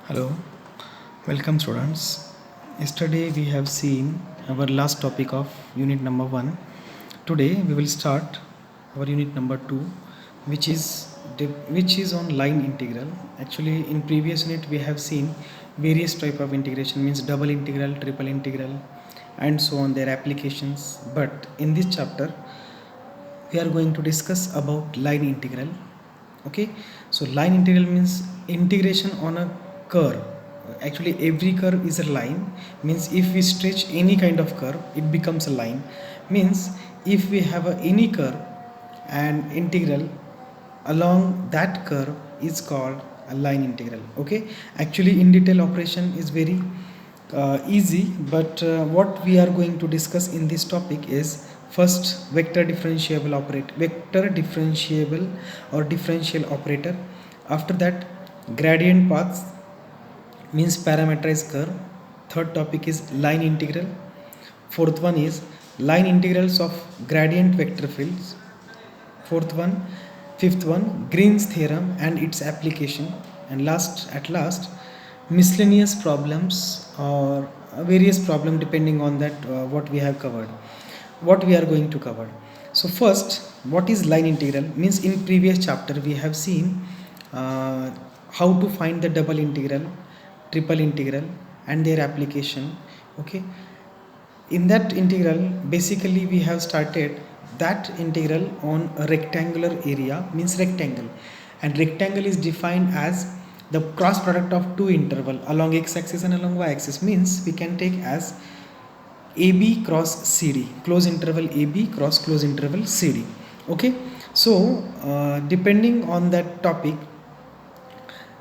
Hello, welcome students. Yesterday we have seen our last topic of unit number 1. Today we will start our unit number 2, which is on line integral. Actually in previous unit we have seen various type of integration, means double integral, triple integral and so on, their applications. But in this chapter we are going to discuss about line integral. Okay, so line integral means integration on a curve. Actually every curve is a line, means if we stretch any kind of curve it becomes a line. Means if we have any curve and integral along that curve is called a line integral. Okay, actually in detail operation is very easy, but what we are going to discuss in this topic is first vector differentiable or differential operator. After that gradient paths, means parameterized curve. Third topic is line integral. Fourth one is line integrals of gradient vector fields. Fifth one Green's theorem and its application. And last miscellaneous problems or various problem depending on that what we have covered, what we are going to cover. So first, what is line integral? Means in previous chapter we have seen how to find the double integral, triple integral and their application. Okay, in that integral basically we have started that integral on a rectangular area, means rectangle, and rectangle is defined as the cross product of two interval along x-axis and along y-axis. Means we can take as AB cross CD, close interval AB cross close interval CD. Okay, so depending on that topic,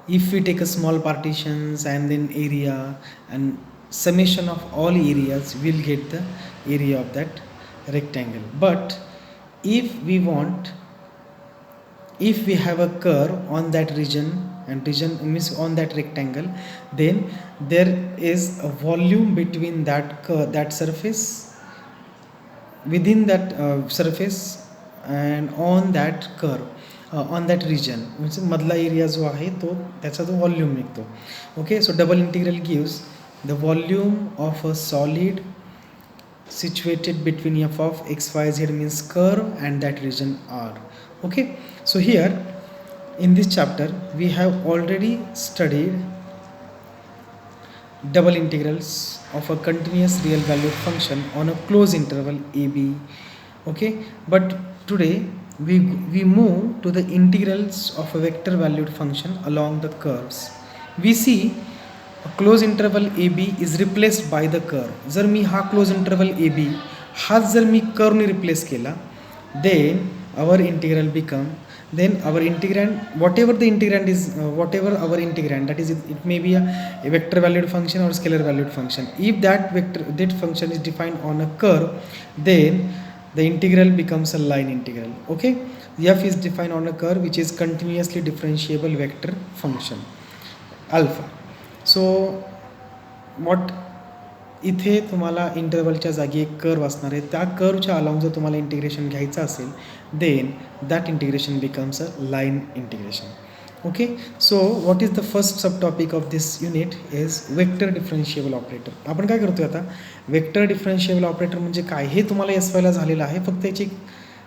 if we take a small partitions and then area and summation of all areas, we'll get the area of that rectangle. But if we have a curve on that region, and region means on that rectangle, then there is a volume between that curve, that surface, within that surface and on that curve, on that region, म्हणजे मधला area जो आहे तो त्याचा जो volume निघतो. Okay, so double integral gives the volume of a solid situated between f of xyz, means curve and that region R. Okay, so here in this chapter we have already studied double integrals of a continuous real valued function on a closed interval AB. Okay, but today we move to the integrals of a vector valued function along the curves. We see a close interval AB is replaced by the curve. जर मी हा close interval AB हाच जर मी कर्वने replace केला, then our integral become, then our integrand, whatever the integrand is, whatever our integrand, that is it may be a vector valued function or scalar valued function. If that function is defined on a curve, then the integral becomes a line integral. Okay, f is defined on a curve which is continuously differentiable vector function alpha. So what इथे तुम्हाला इंटरवलच्या जागी एक curve असणार आहे, त्या कर्वच्या along जर तुम्हाला integration घ्यायचं असेल, then that integration becomes a line integration. Okay, so what is the first subtopic of this unit is vector differentiable operator. आपण काय करतोय आता, वेक्टर डिफरन्शिएबल ऑपरेटर म्हणजे काय हे तुम्हाला एस वायला झालेलं आहे, फक्त याची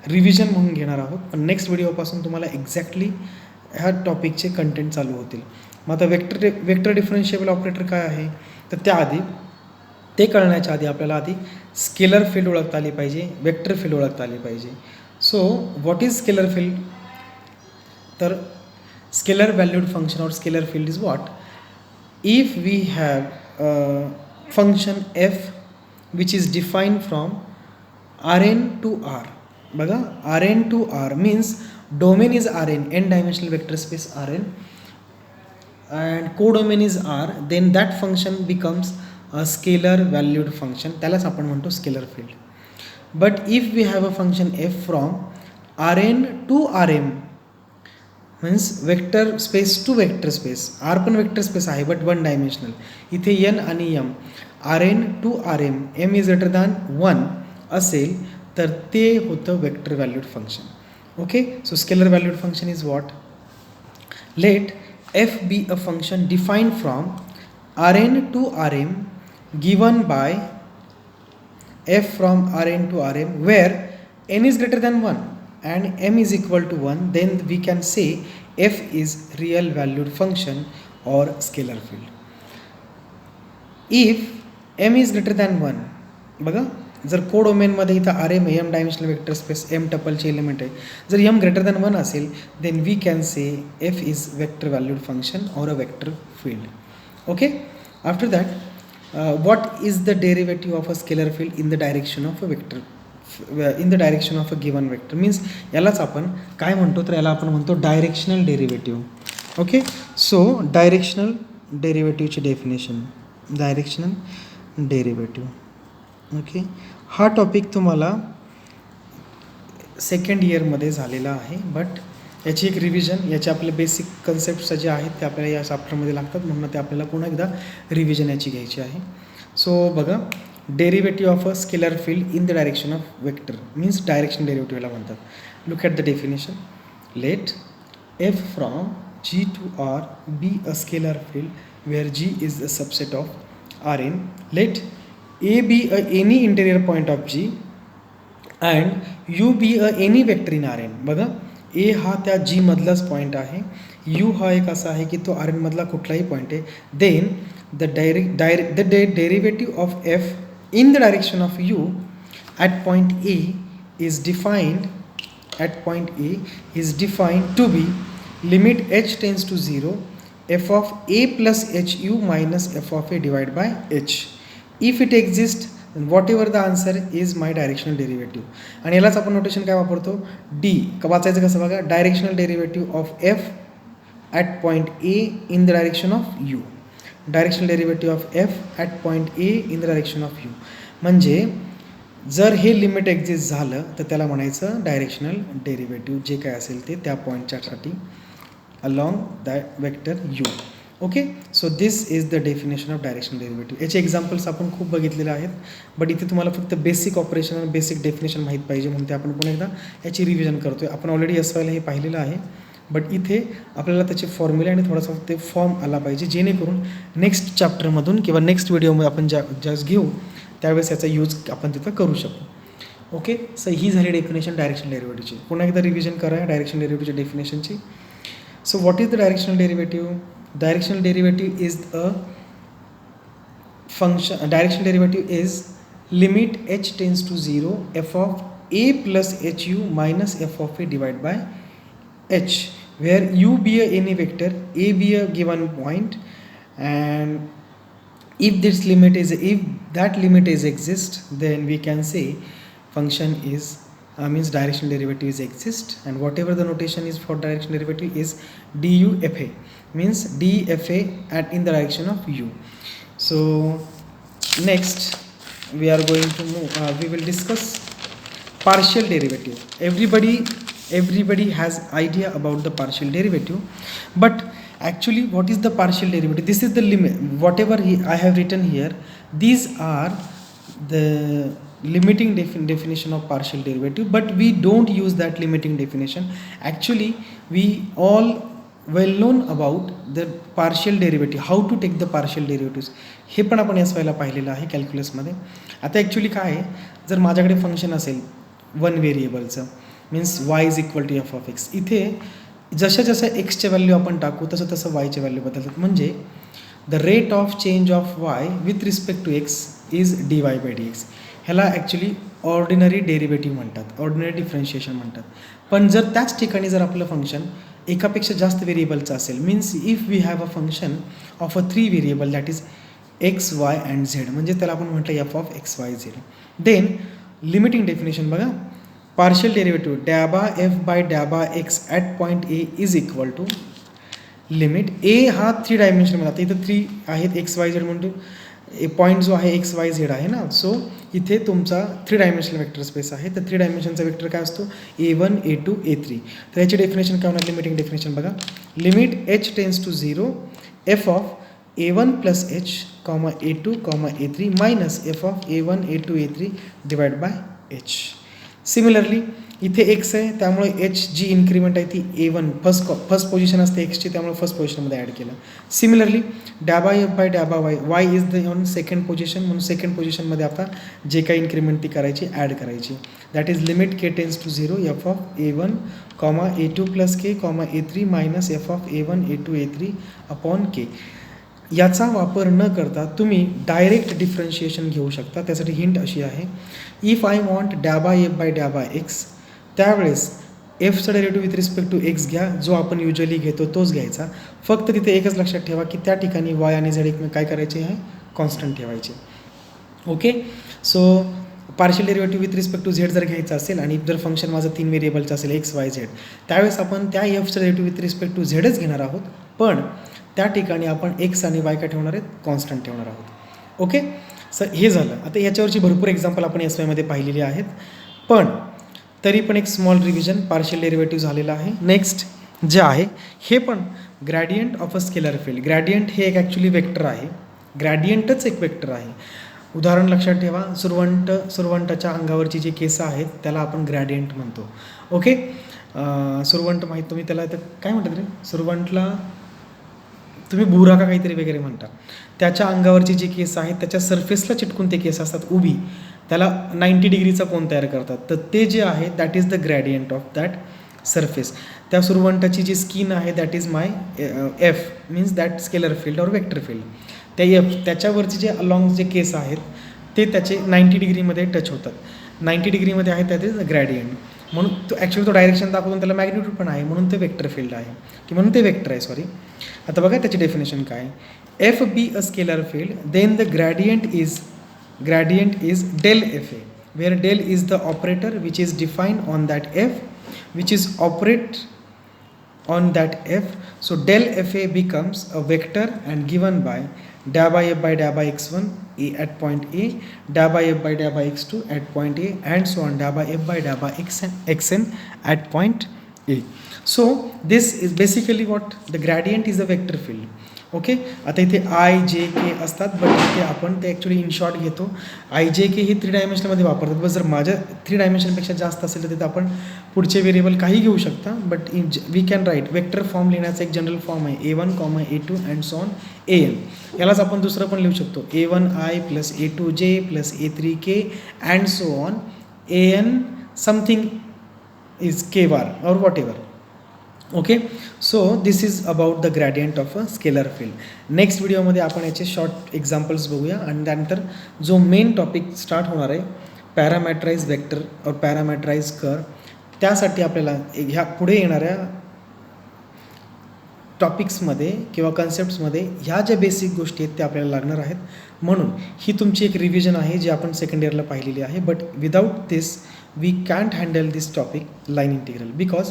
रिव्हिजन म्हणून घेणार आहोत. पण नेक्स्ट व्हिडिओपासून तुम्हाला एक्झॅक्टली ह्या टॉपिकचे कंटेंट चालू होतील. मग आता वेक्टर डिफरन्शिएबल ऑपरेटर काय आहे, तर त्याआधी ते कळण्याच्या आधी आपल्याला आधी स्केलर फील्ड ओळखता आली पाहिजे, वेक्टर फील्ड ओळखता आली पाहिजे. So what is scalar field, तर स्केलर व्हॅल्यूड फंक्शन और scalar field is what, if we have function F which is defined from Rn to R. बघा, Rn to R means domain is Rn, n dimensional vector space Rn, and codomain is R, then that function becomes a scalar valued function, त्यालाच आपण म्हणतो scalar field. But if we have a function f from Rn to Rm, means vector space to vector space, R पण vector space आहे but one dimensional, इथे n आणि m, Rn to Rm, m is greater than 1 असेल तर ते होतं vector valued function. Okay, so scalar valued function is what, let f be a function defined from Rn to Rm given by f from Rn to Rm where n is greater than 1 and m is equal to 1, then we can say f is real valued function or scalar field. If m is greater than 1, बघा जर कोडोमेनमध्ये इथं R M M dimensional vector space M टपलचे element आहे, जर M greater than 1 असेल then we can say F is vector valued function or a vector field. Okay, after that what is the derivative of a scalar field in the direction of a vector, in the direction of a given vector means यालाच आपण काय म्हणतो, तर याला आपण म्हणतो directional derivative. Okay, सो directional डेरिव्हेटिव्हची definition, directional derivative. Okay, हा टॉपिक तुम्हाला सेकंड इयरमध्ये झालेला आहे, बट याची एक रिव्हिजन, याचे आपले बेसिक कन्सेप्ट्स जे आहेत ते आपल्याला या चॅप्टरमध्ये लागतात, म्हणून ते आपल्याला पुन्हा एकदा रिव्हिजन याची घ्यायची आहे. सो बघा, derivative of a scalar field in the direction of vector means direction डेरिव्हेटिव्हला म्हणतात. Look at the definition. Let F from G to R be a scalar field where G is the subset of R N. Let A be any interior point of G and U be any vector in Rn. बघा, A हा त्या G मधलाच point आहे, U हा एक असा आहे की तो Rn मधला कुठलाही पॉईंट आहे. Then the derivative of F in the direction of U at point A is defined to be limit h tends to 0 f of A plus HU minus f of A divided by H. If it exists, then whatever the answer is my directional derivative. आणि यालाच आपण notation काय वापरतो, D वाचायचं कसं बघा, directional derivative of F at point A in the direction of you. Directional derivative of F at point A in the direction of you म्हणजे जर हे लिमिट एक्झिस्ट झालं तर त्याला म्हणायचं डायरेक्शनल डेरिव्हेटिव्ह, जे काय असेल ते त्या पॉईंटच्यासाठी along that vector U. Okay, so this is the definition of directional derivative. याचे एक्झाम्पल्स आपण खूप बघितलेले आहेत, बट इथे तुम्हाला फक्त बेसिक ऑपरेशन आणि बेसिक डेफिनेशन माहीत पाहिजे म्हणून ते आपण पुन्हा एकदा याची रिव्हिजन करतो आहे. आपण ऑलरेडी एस वायला हे पाहिलेलं आहे, बट इथे आपल्याला त्याचे फॉर्म्युला आणि थोडासा ते फॉर्म आला पाहिजे, जेणेकरून नेक्स्ट चॅप्टरमधून किंवा नेक्स्ट व्हिडिओमध्ये आपण ज्यावेळेस घेऊ त्यावेळेस याचा यूज आपण तिथं करू शकू. ओके, सो ही झाली डेफिनेशन डायरेक्शनल डेरिव्हेटिव्हची. पुन्हा एकदा रिव्हिजन करा डायरेक्शनल डेरिव्हेटिव्हच्या डेफिनेशनची. So what is the directional derivative? Directional derivative is a function. Directional derivative is limit h tends to 0 f of a plus hu minus f of a divided by h, where u be any vector, a be a given point, and if that limit is exist, then we can say function is means directional derivative is exist, and whatever the notation is for directional derivative is du fa, means dfa at in the direction of u. So next we are going to move, we will discuss partial derivative. Everybody has idea about the partial derivative, but actually what is the partial derivative? This is the limit, whatever I have written here, these are the limiting definition of partial derivative, but we don't use that limiting definition. Actually we all well known about the partial derivative, how to take the partial derivatives. हे पण आपण याच वेळेला पाहिलेलं आहे कॅल्क्युलसमध्ये. आता actually काय आहे, जर माझ्याकडे फंक्शन असेल वन व्हेरिएबलचं means y is equal to F of X, इथे जसं एक्सचे व्हॅल्यू आपण टाकू तसं वायचे व्हॅल्यू बदलतात. म्हणजे the rate of change of Y with respect to X is dy by dx. ह्याला ॲक्च्युली ऑर्डिनरी डेरिव्हेटिव्ह म्हणतात, ऑर्डिनरी डिफरन्शिएशन म्हणतात. पण जर त्याच ठिकाणी जर आपलं फंक्शन एकापेक्षा जास्त व्हेरिएबलचं असेल, means if we have a function of a 3 variable that is X Y and Z, म्हणजे त्याला आपण म्हटलं F of X Y Z. Then limiting definition बघा, पार्शियल डेरिव्हेटिव्ह डॅबा एफ बाय डॅबा X at point A is equal to limit A हा 3 डायमेन्शनमध्ये, आता इथं 3 आहेत एक्स वाय झेड म्हणतो, पॉईंट जो आहे एक्स वाय झेड आहे ना, सो इथे तुमचा 3 डायमेन्शनल वेक्टर स्पेस आहे. तर 3 डायमेन्शनचा वेक्टर काय असतो, A1 A2 A3. तर याची डेफिनेशन काय होणार, लिमिटिंग डेफिनेशन बघा, limit h tends to 0 f of A1 plus h comma A2 comma A3 minus f of A1 A2 A3 divide by h. Similarly इथे एक्स आहे त्यामुळे एच जी इन्क्रीमेंट आहे ती A1 फर्स्ट पोझिशन असते एक्सची, त्यामुळे first पोझिशनमध्ये add केलं. सिमिलरली डॅबा एफ बाय डॅबा Y, Y is the on second position, म्हणून सेकंड पोझिशनमध्ये आता जे काही इन्क्रीमेंट ती करायची ॲड करायची. That is limit K tends to 0 F of A1 comma A2 plus K comma A3 minus F of A1 A2 A3 upon K. याचा वापर न करता तुम्ही डायरेक्ट डिफरन्शिएशन घेऊ शकता. त्यासाठी हिंट अशी आहे, इफ आय वॉन्ट डॅबा एफ बाय डॅबा एक्स, त्यावेळेस एफचा derivative with respect to X घ्या, जो आपण युजली घेतो तोच घ्यायचा. फक्त तिथे एकच लक्षात ठेवा की त्या ठिकाणी वाय आणि झेड एकमेक काय करायचे आहे, कॉन्स्टंट ठेवायचे. Okay, so partial derivative with respect to z जर घ्यायचं असेल आणि जर फंक्शन माझं 3 व्हेरिएबलचं असेल एक्स वाय झेड, त्यावेळेस आपण त्या एफचं डेरिव्हेटिव्ह विथ रिस्पेक्ट टू झेडच घेणार आहोत, पण त्या ठिकाणी आपण एक्स आणि वाय काय ठेवणार आहेत, कॉन्स्टंट ठेवणार आहोत. ओके, सर हे झालं. आता याच्यावरची भरपूर एक्झाम्पल आपण एस वायमध्ये पाहिलेली आहेत, पण तरी पण एक स्मॉल रिव्हिजन. पार्शियल डेरिव्हेटिव्ह झालेला आहे. नेक्स्ट जे आहे हे पण gradient of a scalar field. Gradient हे एक ॲक्च्युली वेक्टर आहे, ग्रॅडियंटच एक वेक्टर आहे. उदाहरण लक्षात ठेवा, सुरवंटाच्या अंगावरची जी केसं आहेत त्याला आपण ग्रॅडियंट म्हणतो. ओके, सुरवंट माहीत तुम्ही त्याला तर काय म्हणतात रे, सुरवंटला तुम्ही भुरा का काहीतरी वगैरे म्हणता. त्याच्या अंगावरची जी केस आहेत त्याच्या सरफेसला चिटकून ते केस असतात उभी, त्याला 90 डिग्रीचा कोन तयार करतात. तर ते जे आहे that is the gradient of that surface. त्या सुरवंटाची जी स्किन आहे that is my F, means that scalar field और वेक्टर फील्ड. त्या एफ त्याच्यावरचे जे अलॉंग जे केस आहेत ते त्याचे 90 डिग्रीमध्ये टच होतात. 90 डिग्रीमध्ये आहे दॅट इज ग्रॅडियंट. म्हणून तो ॲक्च्युली तो डायरेक्शन दाखवून त्याला मॅग्निट्यूड पण आहे, म्हणून ते वेक्टर फील्ड आहे, की म्हणून ते वेक्टर आहे. सॉरी, आता बघा त्याची डेफिनेशन काय. F be a scalar field then the gradient is del fa, where del is the operator which is defined on that f, which is operate on that f. So del fa becomes a vector and given by da by f by da by x1 at point A, da by f by da by x2 at point A, and so on da by f by da by xn at point A. So this is basically what the gradient is, a vector field. Okay, आता इथे आय जे के असतात, but इथे आपण ते actually in short घेतो. आय जे के ही 3 डायमेन्शनमध्ये वापरतात. बस जर माझ्या 3 डायमेन्शनपेक्षा जास्त असेल तर तिथे आपण पुढचे व्हेरिएबल काही घेऊ शकता, but we can write vector form लिहिण्याचा एक जनरल फॉर्म आहे A1, A2 and so on AN. यालाच आपण दुसरं पण लिहू शकतो, A1I plus A2J plus A3K and so on AN something is K बार और what ever. Okay, so this is about the gradient of a scalar field. Next व्हिडिओमध्ये आपण याचे शॉर्ट एक्झाम्पल्स बघूया आणि त्यानंतर जो मेन टॉपिक स्टार्ट होणार आहे पॅरामॅट्राइज वेक्टर और पॅरामॅट्राइज कर्व, त्यासाठी आपल्याला ह्या पुढे येणाऱ्या टॉपिक्समध्ये किंवा कन्सेप्ट्समध्ये ह्या ज्या बेसिक गोष्टी आहेत त्या आपल्याला लागणार आहेत. म्हणून ही तुमची एक रिव्हिजन आहे जी आपण सेकंड इयरला पाहिलेली आहे, but without this we can't handle this topic line integral, because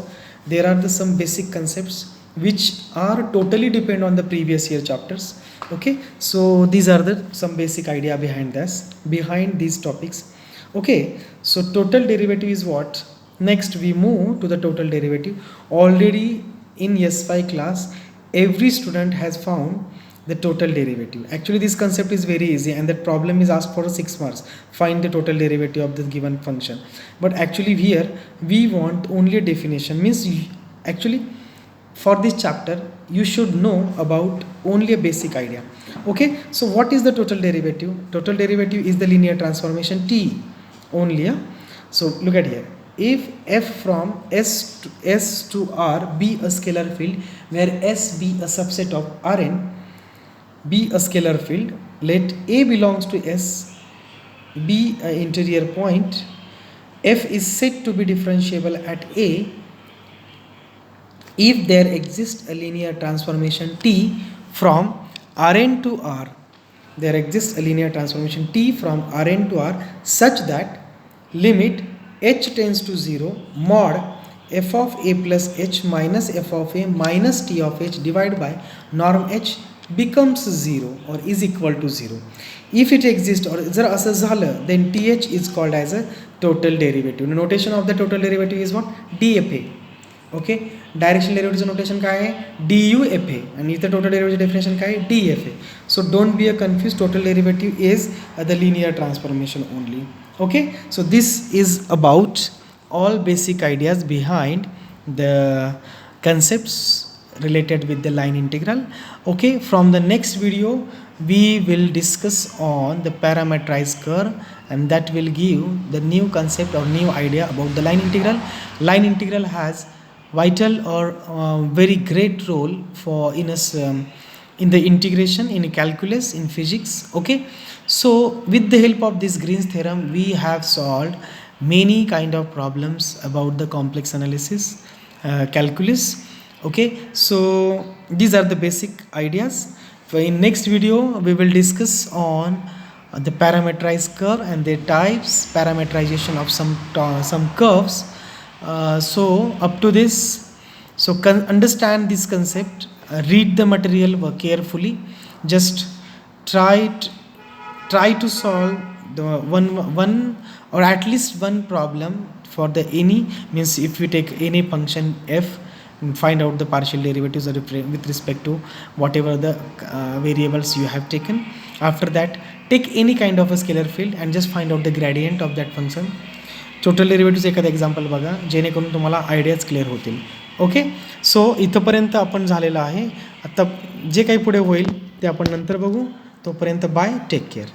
there are some basic concepts which are totally depend on the previous year chapters. Okay, so these are the some basic idea behind these topics. Okay, so total derivative is what. Next we move to the total derivative. Already in S5 class every student has found the total derivative. Actually this concept is very easy and that problem is asked for 6 marks. Find the total derivative of the given function. But actually here we want only a definition, means actually for this chapter you should know about only a basic idea. Okay, so what is the total derivative? Total derivative is the linear transformation T only. So look at here, if f from S to R be a scalar field where S be a subset of Rn, be a scalar field, let A belongs to S, be an interior point, f is said to be differentiable at A if there exists a linear transformation T from Rn to R. There exists a linear transformation T from Rn to R such that limit h tends to 0 mod f of A plus h minus f of A minus t of h divided by norm h becomes 0 or is equal to 0. If it exists or जर असं झालं then th is called as a total derivative. Notation of the total derivative is what? dfa. Okay, direction डेरिव्हेटिव्हचं notation काय आहे? dufa आणि इथं total derivative definition काय आहे? dfa. So don't be a confuse, total derivative is the linear transformation only. Okay, so this is about all basic ideas behind the concepts related with the line integral. Okay, from the next video we will discuss on the parameterized curve, and that will give the new concept or new idea about the line integral. Line integral has vital or very great role for in us in the integration, in calculus, in physics. Okay, so with the help of this Green's theorem we have solved many kind of problems about the complex analysis calculus. Okay, so these are the basic ideas. So in next video we will discuss on the parameterized curve and their types, parameterization of some curves. So up to this, so understand this concept, read the material carefully, just try try to solve the one or at least one problem for the any, means if you take any function f, find out the partial derivatives with respect to whatever the variables you have taken. After that, take any kind of a scalar field and just find out the gradient of that function. Total डेरिव्हेटिव्हचं एखादं example बघा, जेणेकरून तुम्हाला ideas clear होतील. Okay, so इथंपर्यंत आपण झालेलं आहे. आता जे काही पुढे होईल ते आपण नंतर बघू. तोपर्यंत बाय, टेक केअर.